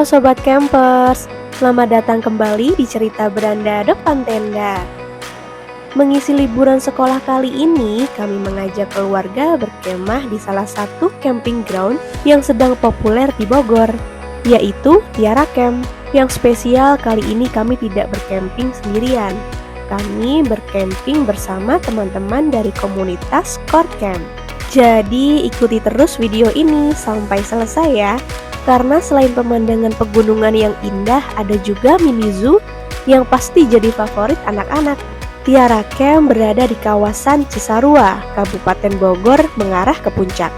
Sobat Campers, selamat datang kembali di cerita Beranda Depan Tenda. Mengisi liburan sekolah kali ini, kami mengajak keluarga berkemah di salah satu camping ground yang sedang populer di Bogor, yaitu Tiara Camp. Yang spesial kali ini kami tidak bercamping sendirian. Kami bercamping bersama teman-teman dari komunitas Core Camp. Jadi ikuti terus video ini sampai selesai ya. Karena selain pemandangan pegunungan yang indah, ada juga mini zoo yang pasti jadi favorit anak-anak. Tiara Camp berada di kawasan Cisarua, Kabupaten Bogor, mengarah ke puncak.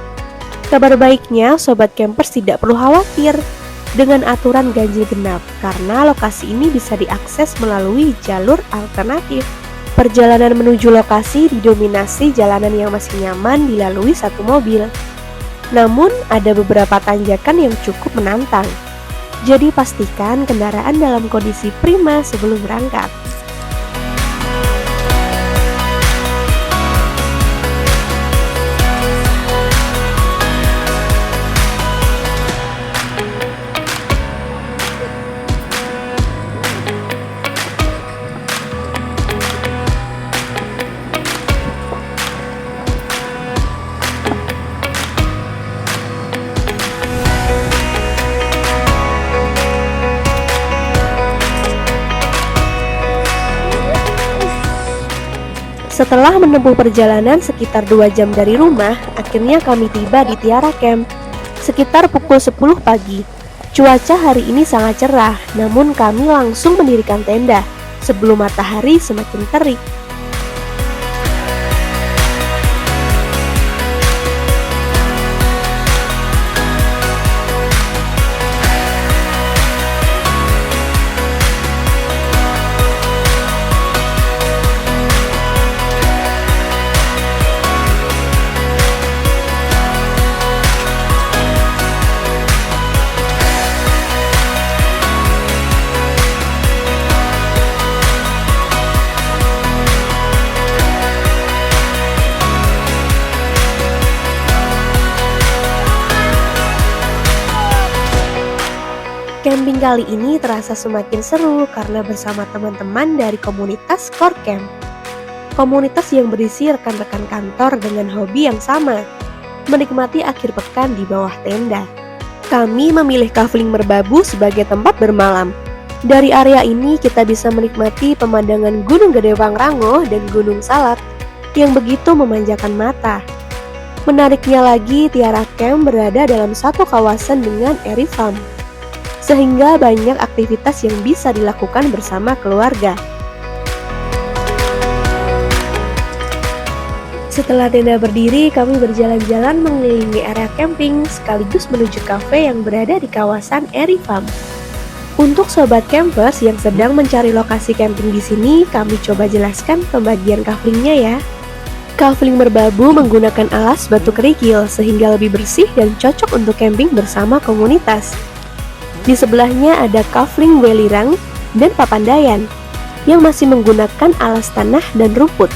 Kabar baiknya, Sobat Campers tidak perlu khawatir dengan aturan ganjil genap, karena lokasi ini bisa diakses melalui jalur alternatif. Perjalanan menuju lokasi didominasi jalanan yang masih nyaman dilalui satu mobil. Namun, ada beberapa tanjakan yang cukup menantang. Jadi pastikan kendaraan dalam kondisi prima sebelum berangkat. Setelah menempuh perjalanan sekitar 2 jam dari rumah, akhirnya kami tiba di Tiara Camp sekitar pukul 10 pagi. Cuaca hari ini sangat cerah, namun kami langsung mendirikan tenda sebelum matahari semakin terik. Camping kali ini terasa semakin seru karena bersama teman-teman dari komunitas Core Camp. Komunitas yang berisi rekan-rekan kantor dengan hobi yang sama, menikmati akhir pekan di bawah tenda. Kami memilih Kafling Merbabu sebagai tempat bermalam. Dari area ini kita bisa menikmati pemandangan Gunung Gede Pangrango dan Gunung Salak yang begitu memanjakan mata. Menariknya lagi, Tiara Camp berada dalam satu kawasan dengan Airy Farm, sehingga banyak aktivitas yang bisa dilakukan bersama keluarga. Setelah tenda berdiri, kami berjalan-jalan mengelilingi area camping sekaligus menuju kafe yang berada di kawasan Airy Farm. Untuk Sobat Campers yang sedang mencari lokasi camping di sini, kami coba jelaskan pembagian kaflingnya ya. Kafling Merbabu menggunakan alas batu kerikil sehingga lebih bersih dan cocok untuk camping bersama komunitas. Di sebelahnya ada Kafling Welirang dan Papandayan yang masih menggunakan alas tanah dan rumput.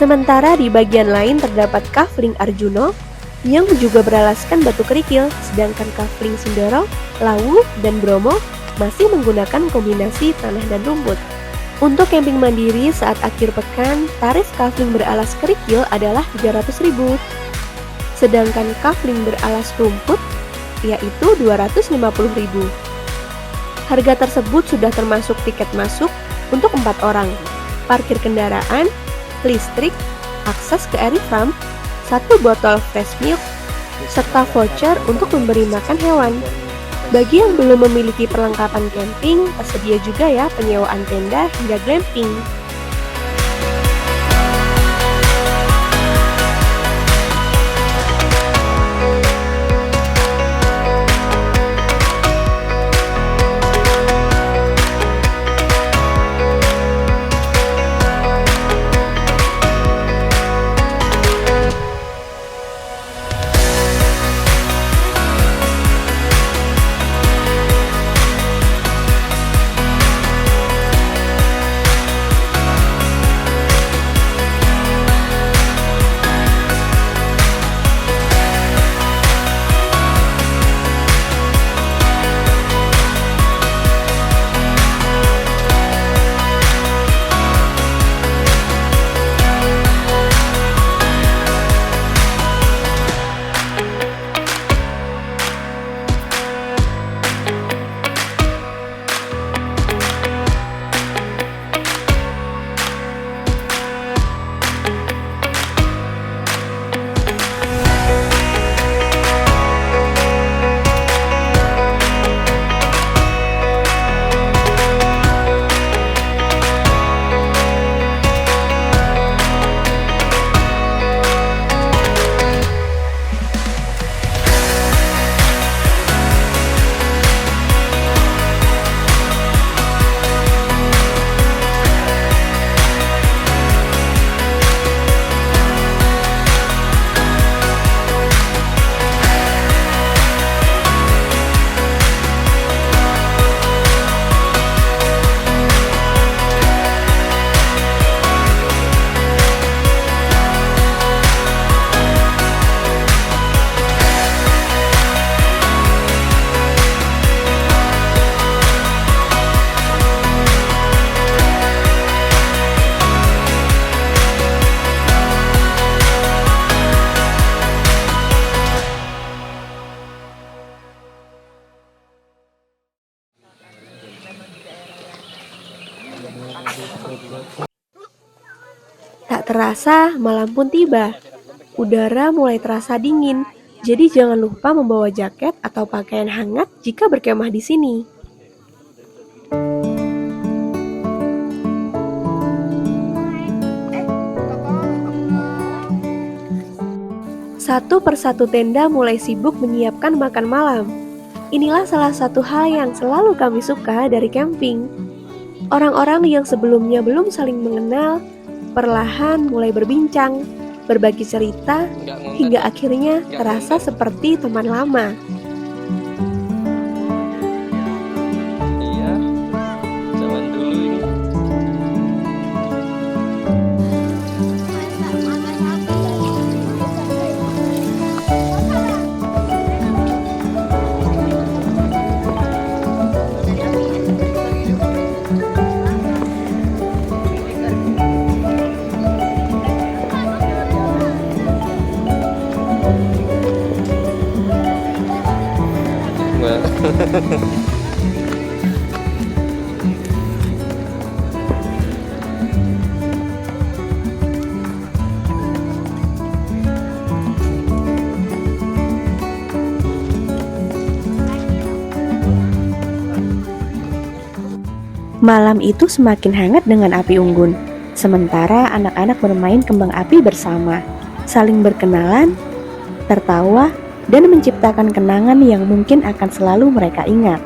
Sementara di bagian lain terdapat Kafling Arjuno yang juga beralaskan batu kerikil, sedangkan Kafling Sindoro, Lawu, dan Bromo masih menggunakan kombinasi tanah dan rumput. Untuk camping mandiri saat akhir pekan, tarif Kafling beralas kerikil adalah Rp300.000, sedangkan Kafling beralas rumput yaitu Rp250.000. Harga tersebut sudah termasuk tiket masuk untuk 4 orang, parkir kendaraan, listrik, akses ke Airy Farm, 1 botol fresh milk, serta voucher untuk memberi makan hewan. Bagi yang belum memiliki perlengkapan camping, tersedia juga ya penyewaan tenda hingga glamping. Tak terasa, malam pun tiba. Udara mulai terasa dingin, jadi jangan lupa membawa jaket atau pakaian hangat jika berkemah di sini. Satu persatu tenda mulai sibuk menyiapkan makan malam. Inilah salah satu hal yang selalu kami suka dari camping. Orang-orang yang sebelumnya belum saling mengenal, perlahan mulai berbincang, berbagi cerita, hingga akhirnya terasa seperti teman lama. Iya, zaman dulu ini. Malam itu semakin hangat dengan api unggun, sementara anak-anak bermain kembang api bersama, saling berkenalan, tertawa, dan menciptakan kenangan yang mungkin akan selalu mereka ingat.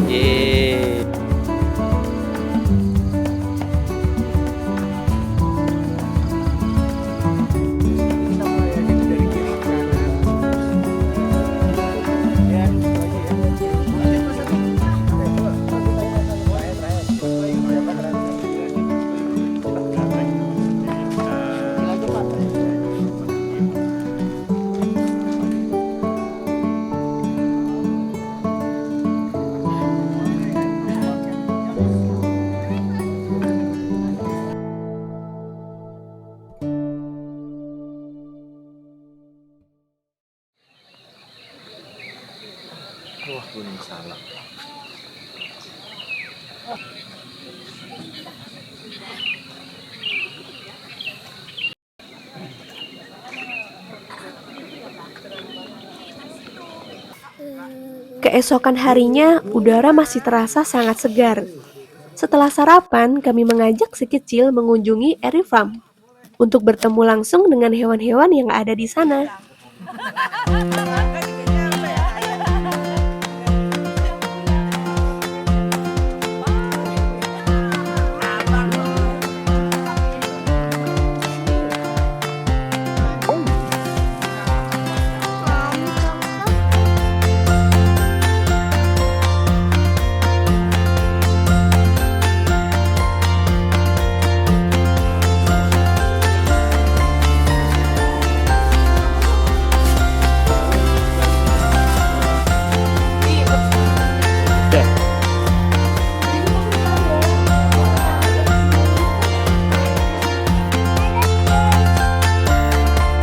Yeay. Wah, Gunung Salak. Keesokan harinya, udara masih terasa sangat segar. Setelah sarapan, kami mengajak si kecil mengunjungi Airy Farm untuk bertemu langsung dengan hewan-hewan yang ada di sana.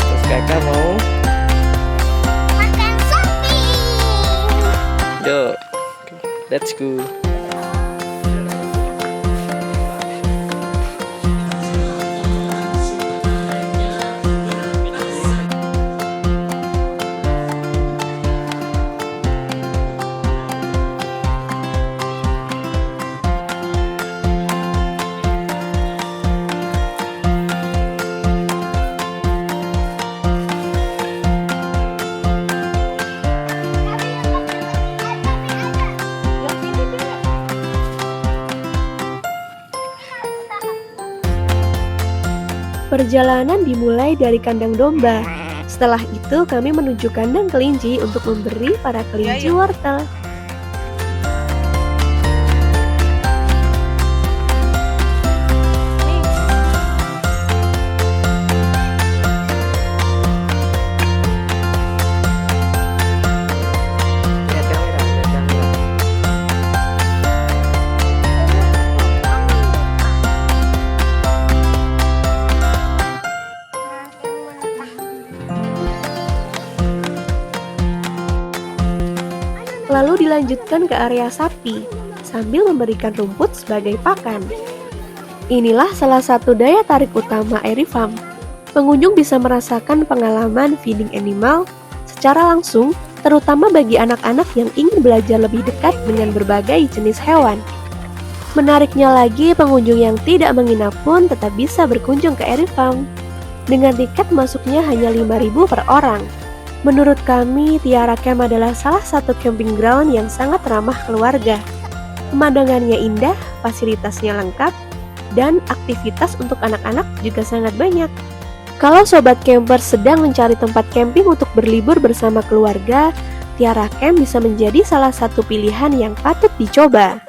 Terus kakak mau? Makan sapi. Yuk, let's go. Perjalanan dimulai dari kandang domba. Setelah itu kami menuju kandang kelinci untuk memberi para kelinci wortel. Lihat kamera, lihat kamera. melanjutkan ke area sapi sambil memberikan rumput sebagai pakan. Inilah salah satu daya tarik utama Airy Farm. Pengunjung bisa merasakan pengalaman feeding animal secara langsung, terutama bagi anak-anak yang ingin belajar lebih dekat dengan berbagai jenis hewan. Menariknya lagi, pengunjung yang tidak menginap pun tetap bisa berkunjung ke Airy Farm. Dengan tiket masuknya hanya 5.000 per orang. Menurut kami, Tiara Camp adalah salah satu camping ground yang sangat ramah keluarga. Pemandangannya indah, fasilitasnya lengkap, dan aktivitas untuk anak-anak juga sangat banyak. Kalau sobat camper sedang mencari tempat camping untuk berlibur bersama keluarga, Tiara Camp bisa menjadi salah satu pilihan yang patut dicoba.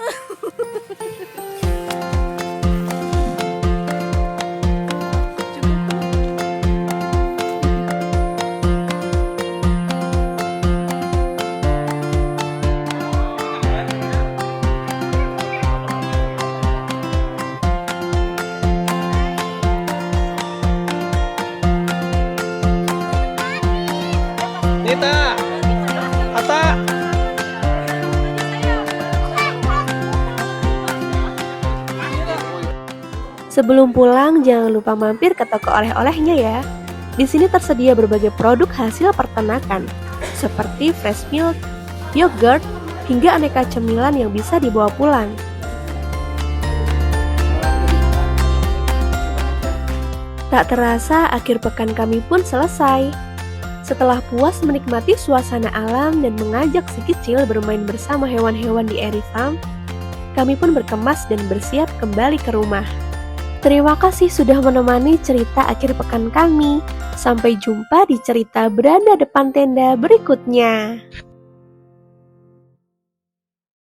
Nita, Ata. Sebelum pulang, jangan lupa mampir ke toko oleh-olehnya ya. Di sini tersedia berbagai produk hasil peternakan, seperti fresh milk, yogurt, hingga aneka cemilan yang bisa dibawa pulang. Tak terasa, akhir pekan kami pun selesai. Setelah puas menikmati suasana alam dan mengajak si kecil bermain bersama hewan-hewan di Airy Farm, kami pun berkemas dan bersiap kembali ke rumah. Terima kasih sudah menemani cerita akhir pekan kami. Sampai jumpa di cerita beranda depan tenda berikutnya.